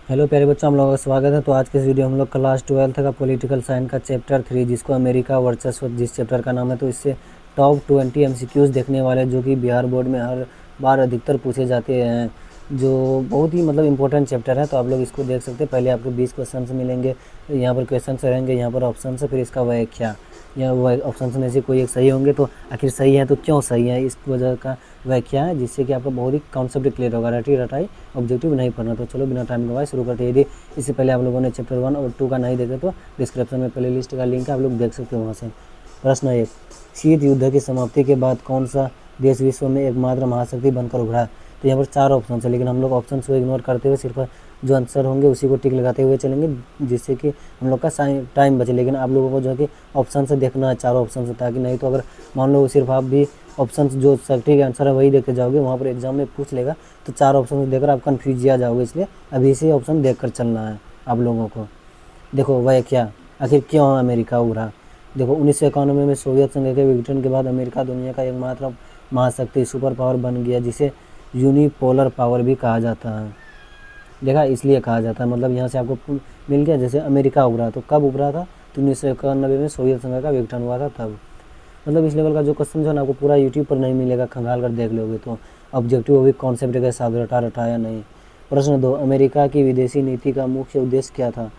Hello प्यारे बच्चों, हम लोगों का स्वागत है। तो आज के इस वीडियो हम लोग क्लास 12th का पॉलिटिकल साइंस का चैप्टर 3 जिसको अमेरिका वर्चस्व जिस चैप्टर का नाम है, तो इससे टॉप 20 एमसीक्यूज़ देखने वाले जो कि बिहार बोर्ड में हर बार अधिकतर पूछे जाते हैं, जो बहुत ही इंपॉर्टेंट चैप्टर है। तो आप लोग इसको देख सकते हैं। पहले आपको 20 क्वेश्चन मिलेंगे, यहाँ पर क्वेश्चन रहेंगे, यहाँ पर ऑप्शन है, फिर इसका व्याख्या या ऑप्शन में से कोई एक सही होंगे तो आखिर सही है तो क्यों सही है, इस वजह का व्याख्या है, जिससे कि आपका बहुत ही कॉन्सेप्ट क्लियर होगा। रटी रटाई ऑब्जेक्टिव नहीं पढ़ना। तो चलो बिना टाइम गवाए शुरू करते हैं। यदि इससे पहले आप लोगों ने चैप्टर 1 और 2 का नहीं देखे तो डिस्क्रिप्शन में प्ले लिस्ट का लिंक है, आप लोग देख सकते हो वहाँ से। प्रश्न 1, शीत युद्ध की समाप्ति के बाद कौन सा देश विश्व में एकमात्र महाशक्ति बनकर उभरा? तो यहाँ पर 4 ऑप्शन है, लेकिन हम लोग ऑप्शन को इग्नोर करते हुए सिर्फ जो आंसर होंगे उसी को टिक लगाते हुए चलेंगे, जिससे कि हम लोग का टाइम बचे। लेकिन आप लोगों को जो है कि ऑप्शन से देखना है, चारों ऑप्शन से, ताकि नहीं तो अगर मान लो सिर्फ आप भी ऑप्शन जो सटीक आंसर है वही देख के जाओगे, वहाँ पर एग्जाम में पूछ लेगा तो 4 ऑप्शन देखकर आप कन्फ्यूज आ जाओगे। इसलिए अभी इसी ऑप्शन देख कर चलना है आप लोगों को। देखो वह क्या, आखिर क्यों अमेरिका उभरा? देखो 1991 में सोवियत संघ के विघटन के बाद अमेरिका दुनिया का एकमात्र महाशक्ति सुपर पावर बन गया, जिसे यूनिपोलर पावर भी कहा जाता है। देखा, इसलिए कहा जाता है, यहाँ से आपको मिल गया। जैसे अमेरिका उभरा तो कब उभरा था? तो 1991 में सोवियत संघ का विघटन हुआ था तब। इस लेवल का जो क्वेश्चन जो है ना आपको पूरा यूट्यूब पर नहीं मिलेगा, खंगाल कर देख लोगे तो ऑब्जेक्टिव भी कॉन्सेप्ट के साथ रटा रटाया नहीं। प्रश्न 2, अमेरिका की विदेशी नीति का मुख्य उद्देश्य क्या था?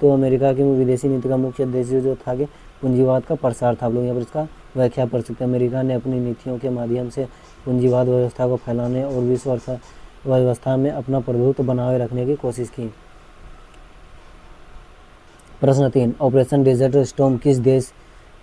तो अमेरिका की विदेशी नीति का मुख्य उद्देश्य जो था कि पूंजीवाद का प्रसार था। आप लोग यहाँ पर इसका व्याख्या पढ़ सकते हैं। अमेरिका ने अपनी नीतियों के माध्यम से पूंजीवाद व्यवस्था को फैलाने और विश्व अर्थव्यवस्था में अपना प्रभुत्व बनाए रखने की कोशिश की। प्रश्न 3, ऑपरेशन डेजर्ट स्टॉर्म किस देश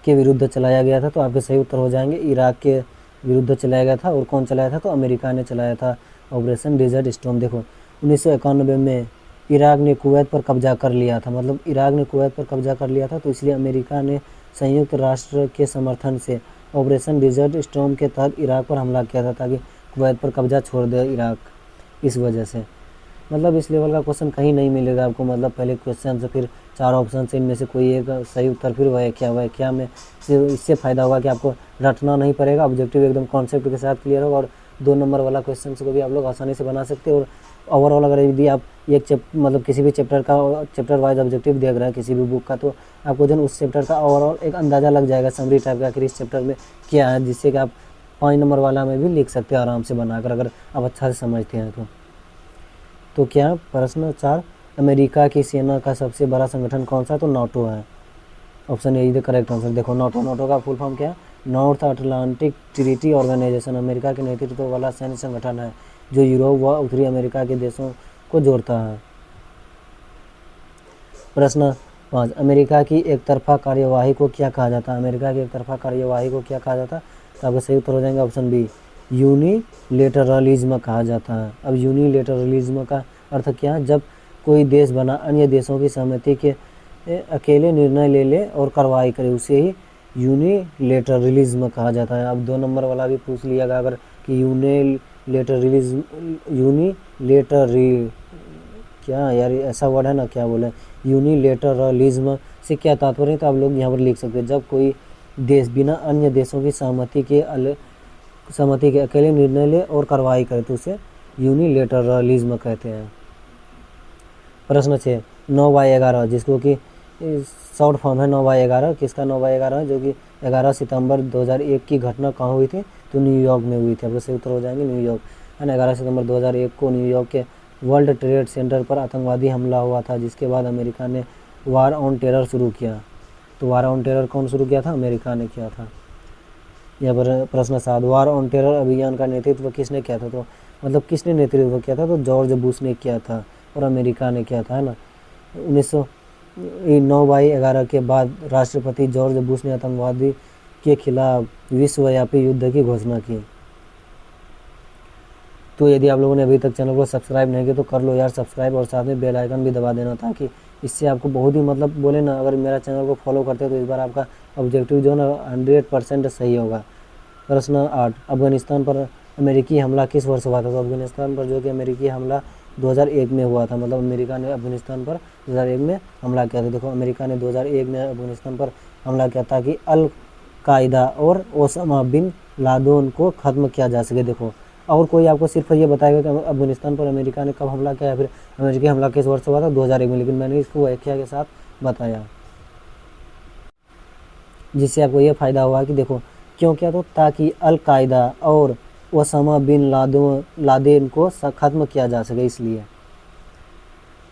के विरुद्ध चलाया गया था? तो आपके सही उत्तर हो जाएंगे इराक के विरुद्ध चलाया गया था। और कौन चलाया था? तो अमेरिका ने चलाया था ऑपरेशन डेजर्ट स्टॉर्म। देखो 1991 में इराक ने कुवैत पर कब्जा कर लिया था, इराक ने कुवैत पर कब्जा कर लिया था, तो इसलिए अमेरिका ने संयुक्त राष्ट्र के समर्थन से ऑपरेशन डेजर्ट स्टॉर्म के तहत इराक पर हमला किया था, ताकि कुवैत पर कब्जा छोड़ दे इराक। इस वजह से इस लेवल का क्वेश्चन कहीं नहीं मिलेगा आपको। पहले क्वेश्चन से फिर 4 ऑप्शन से इनमें से कोई एक सही उत्तर, फिर व्याख्या में इससे फ़ायदा होगा कि आपको रटना नहीं पड़ेगा, ऑब्जेक्टिव एकदम कॉन्सेप्ट के साथ क्लियर होगा, और 2 नंबर वाला क्वेश्चन को भी आप लोग आसानी से बना सकते हो। और ओवरऑल अगर यदि आप एक किसी भी चैप्टर का चैप्टर वाइज ऑब्जेक्टिव देख रहे हैं किसी भी बुक का, तो आपको जो उस चैप्टर का ओवरऑल एक अंदाज़ा लग जाएगा, समरी टाइप का, कि इस चैप्टर में क्या है, जिससे कि आप 5 नंबर वाला में भी लिख सकते हैं आराम से बनाकर, अगर आप अच्छा से समझते हैं तो क्या? प्रश्न 4, अमेरिका की सेना का सबसे बड़ा संगठन कौन सा? तो नाटो है। Option A is the correct answer. देखो नाटो का फुल फॉर्म क्या है? North Atlantic Treaty Organization. America के नेतृत्व वाला सैन्य संगठन है जो यूरोप व उत्तरी अमेरिका के देशों को जोड़ता है। प्रश्न 5, अमेरिका की एक तरफा कार्यवाही को क्या कहा जाता है? अमेरिका की एक तरफा कार्यवाही को क्या कहा जाता है? तो आपका सही उत्तर हो जाएंगे ऑप्शन बी, यूनिलेटरलिज्म कहा जाता है। अब यूनिलेटरलिज्म का अर्थ क्या है? जब कोई देश बना अन्य देशों की सहमति के अकेले निर्णय ले ले और कार्रवाई करे, उसे ही यूनिलेटरलिज्म कहा जाता है। अब 2 नंबर वाला भी पूछ लिया अगर कि यूनिलेटरलिज्म, यूनिलेटरली क्या यार ऐसा वर्ड है ना, क्या बोले, यूनिलेटरलिज्म से क्या तात्पर्य है? तो आप लोग यहाँ पर लिख सकते हैं, जब कोई देश बिना अन्य देशों की सहमति के अकेले निर्णय ले और कार्रवाई करे तो उसे यूनिलेटरलिज्म कहते हैं। प्रश्न 6, 9/11 जिसको कि शॉर्ट फॉर्म है 9/11, किसका 9/11 है? जो कि 11 सितंबर 2001 की घटना कहाँ हुई थी? तो न्यूयॉर्क में हुई थी। आपको सही उत्तर हो जाएंगे न्यूयॉर्क, है ना। 11 सितंबर 2001 को न्यूयॉर्क के वर्ल्ड ट्रेड सेंटर पर आतंकवादी हमला हुआ था, जिसके बाद अमेरिका ने वार ऑन टेरर शुरू किया। तो वार ऑन टेरर कौन शुरू किया था? अमेरिका ने किया था। यहाँ पर प्रश्न 7, वार ऑन टेरर अभियान का नेतृत्व किसने किया था? तो किसने नेतृत्व किया था? तो जॉर्ज बुश ने किया था और अमेरिका ने किया था, है ना। 1909/11 के बाद राष्ट्रपति जॉर्ज बुश ने आतंकवादी के खिलाफ विश्वव्यापी युद्ध की घोषणा की। तो यदि आप लोगों ने अभी तक चैनल को सब्सक्राइब नहीं किया तो कर लो यार सब्सक्राइब, और साथ में बेल आइकन भी दबा देना, ताकि इससे आपको बहुत ही बोले ना, अगर मेरा चैनल को फॉलो करते हो तो इस बार आपका ऑब्जेक्टिव जो है ना 100% सही होगा। प्रश्न 8, अफगानिस्तान पर अमेरिकी हमला किस वर्ष हुआ था? तो अफगानिस्तान पर जो कि अमेरिकी हमला 2001 में हुआ था। अमेरिका ने अफगानिस्तान पर 2001 में हमला किया था। देखो अमेरिका ने 2001 में अफगानिस्तान पर हमला किया ताकि अल कायदा और ओसामा बिन लादेन को ख़त्म किया जा सके। देखो और कोई आपको सिर्फ ये बताएगा कि अफगानिस्तान पर अमेरिका ने कब हमला किया, फिर अमेरिकी हमला किस वर्ष हुआ था, 2001 में, लेकिन मैंने इसको व्याख्या के साथ बताया, जिससे आपको ये फ़ायदा हुआ कि देखो क्यों किया, तो ताकि अल-कायदा और ओसामा बिन लादेन को ख़त्म किया जा सके, इसलिए।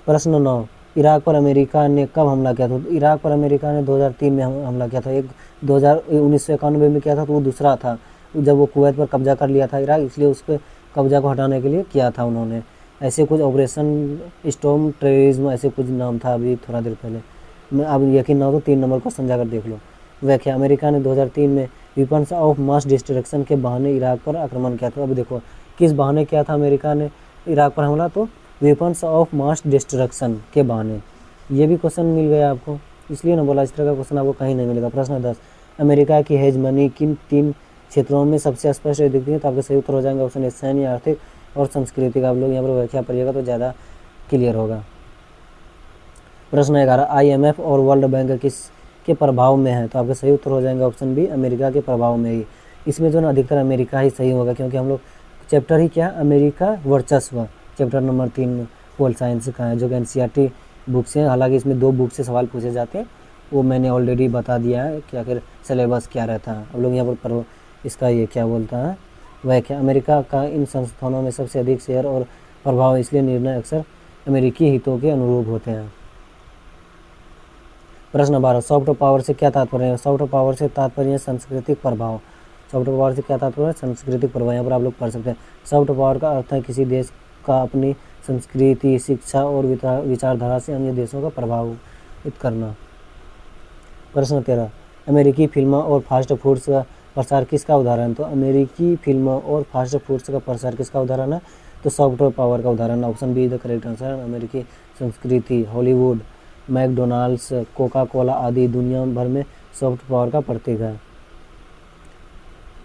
प्रश्न 9, इराक पर अमेरिका ने कब हमला किया था? तो इराक पर अमेरिका ने 2003 में हमला किया था। एक 1991 में किया था, तो वो दूसरा था जब वो कुवैत पर कब्जा कर लिया था इराक, इसलिए उसके कब्जा को हटाने के लिए किया था उन्होंने। ऐसे कुछ ऑपरेशन स्टॉर्म टेररिज्म, ऐसे कुछ नाम था अभी थोड़ा देर पहले। मैं अब यकीन ना हो तो 3 नंबर क्वेश्चन जाकर देख लो। व्याख्या, अमेरिका ने 2003 में वेपन्स ऑफ मास डिस्ट्रक्शन के बहाने इराक पर आक्रमण किया था। अब देखो किस बहाने किया था अमेरिका ने इराक पर हमला, तो वेपन्स ऑफ मास डिस्ट्रक्शन के बहाने। ये भी क्वेश्चन मिल गया आपको, इसलिए ना बोला इस तरह का क्वेश्चन आपको कहीं नहीं मिलेगा। प्रश्न 10, अमेरिका की हेजमनी किन 3 क्षेत्रों में सबसे स्पष्ट दिखती है? तो आपके सही उत्तर हो जाएंगे ऑप्शन ए, सैन्य, आर्थिक और सांस्कृतिक। आप लोग यहाँ पर व्याख्या पढ़िएगा तो ज़्यादा क्लियर होगा। प्रश्न 11, IMF और वर्ल्ड बैंक किसके प्रभाव में है? तो आपके सही उत्तर हो जाएंगे ऑप्शन बी, अमेरिका के प्रभाव में ही। इसमें जो ना अधिकतर अमेरिका ही सही होगा, क्योंकि हम लोग चैप्टर ही क्या है, अमेरिका वर्चस्व, चैप्टर नंबर 3 पोल साइंस का है, जो कि NCERT बुक से। हालांकि इसमें 2 बुक से सवाल पूछे जाते हैं, वो मैंने ऑलरेडी बता दिया है कि आखिर सिलेबस क्या रहता है। अब लोग यहाँ पर इसका ये क्या बोलता है, वह क्या, अमेरिका का इन संस्थानों में सबसे अधिक शेयर और प्रभाव, इसलिए निर्णय अक्सर अमेरिकी हितों के अनुरूप होते हैं। प्रश्न 12, सॉफ्ट पावर से क्या तात्पर्य है? सॉफ्ट पावर से तात्पर्य है सांस्कृतिक प्रभाव। सॉफ्ट पावर से क्या तात्पर्य है? सांस्कृतिक प्रभाव। यहाँ पर आप लोग पढ़ सकते हैं। सॉफ्ट पावर का अर्थ है किसी देश का अपनी संस्कृति, शिक्षा और विचारधारा से अन्य देशों का प्रभावित करना। प्रश्न 13, अमेरिकी फिल्मों और फास्ट फूड्स का प्रसार किसका उदाहरण? तो अमेरिकी फिल्मों और फास्ट फूड्स का प्रसार किसका उदाहरण है? तो सॉफ्ट पावर का उदाहरण। Option be the correct answer. अमेरिकी संस्कृति, हॉलीवुड, मैकडोनाल्ड्स, कोका कोला आदि दुनिया भर में सॉफ्ट पावर का प्रतीक है।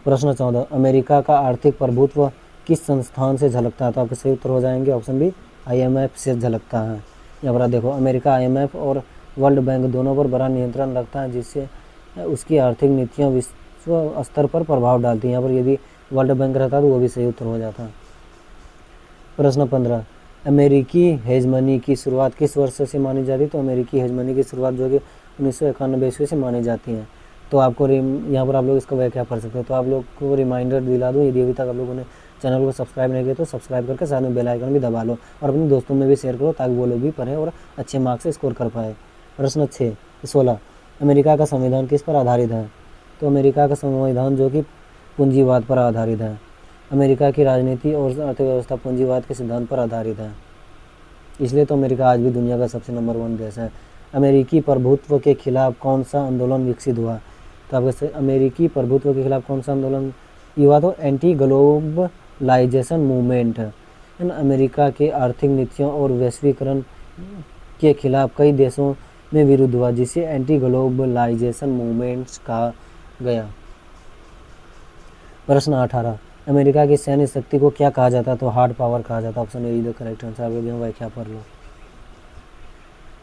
प्रश्न 14, अमेरिका का आर्थिक प्रभुत्व किस संस्थान से झलकता है? तो आपके सही उत्तर हो जाएंगे ऑप्शन बी, IMF से झलकता है। यहाँ पर देखो अमेरिका IMF और वर्ल्ड बैंक दोनों पर बड़ा नियंत्रण रखता है, जिससे उसकी आर्थिक नीतियाँ विश्व स्तर पर प्रभाव डालती हैं। यहाँ पर यदि वर्ल्ड बैंक रहता तो वो भी सही उत्तर हो जाता। प्रश्न 15, अमेरिकी हेजमनी की शुरुआत किस वर्ष से मानी जाती है? तो अमेरिकी हेजमनी की शुरुआत जो कि 1991 ईस्वी से मानी जाती है। तो आपको यहाँ पर आप लोग इसका व्याख्या पढ़ सकते हो। तो आप लोग को रिमाइंडर दिला दूँ, यदि अभी तक आप लोगों ने चैनल को सब्सक्राइब नहीं किया तो सब्सक्राइब करके साथ में बेल आइकन भी दबा लो और अपने दोस्तों में भी शेयर करो, ताकि वो लोग भी पढ़ें और अच्छे मार्क्स से स्कोर कर पाए। प्रश्न 16, अमेरिका का संविधान किस पर आधारित है? तो अमेरिका का संविधान जो कि पूंजीवाद पर आधारित है। अमेरिका की राजनीति और अर्थव्यवस्था पूंजीवाद के सिद्धांत पर आधारित है, इसलिए तो अमेरिका आज भी दुनिया का सबसे नंबर 1 देश है। अमेरिकी प्रभुत्व के खिलाफ कौन सा आंदोलन विकसित हुआ? तो आपके अमेरिकी प्रभुत्व के खिलाफ कौन सा आंदोलन हुआ? तो एंटी ग्लोबलाइजेशन मूवमेंट है ना। अमेरिका के आर्थिक नीतियों और वैश्वीकरण के खिलाफ कई देशों में विरोध हुआ, जिसे एंटी ग्लोबलाइजेशन मूवमेंट्स कहा गया। प्रश्न 18, अमेरिका की सैन्य शक्ति को क्या कहा जाता है? तो हार्ड पावर कहा जाता है। Option A the correct answer. आप लोग यहाँ व्याख्या पढ़ लो।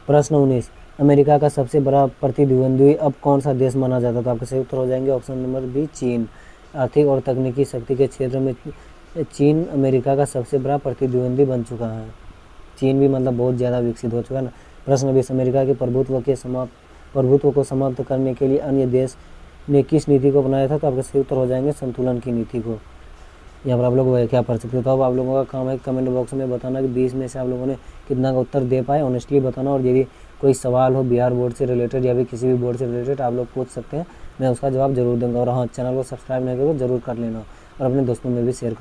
प्रश्न 19, अमेरिका का सबसे बड़ा प्रतिद्वंद्वी अब कौन सा देश माना जाता है? तो आपके सही उत्तर हो जाएंगे ऑप्शन नंबर बी, चीन। आर्थिक और तकनीकी शक्ति के क्षेत्र में चीन अमेरिका का सबसे बड़ा प्रतिद्वंद्वी बन चुका है। चीन भी मतलब बहुत ज़्यादा विकसित हो चुका है ना। प्रश्न 20, अमेरिका के प्रभुत्व को समाप्त करने के लिए अन्य देश ने किस नीति को अपनाया था? तो आपके सही उत्तर हो जाएंगे संतुलन की नीति को। यहाँ पर आप लोग क्या पढ़ सकते हो। तो अब आप लोगों का काम है कमेंट बॉक्स में बताना कि 20 में से आप लोगों ने कितना का उत्तर दे पाए, ऑनेस्टली बताना। और यदि कोई सवाल हो बिहार बोर्ड से रिलेटेड या फिर किसी भी बोर्ड से रिलेटेड, आप लोग पूछ सकते हैं, मैं उसका जवाब जरूर दूंगा। और हाँ, चैनल को सब्सक्राइब नहीं करो जरूर कर लेना और अपने दोस्तों में भी शेयर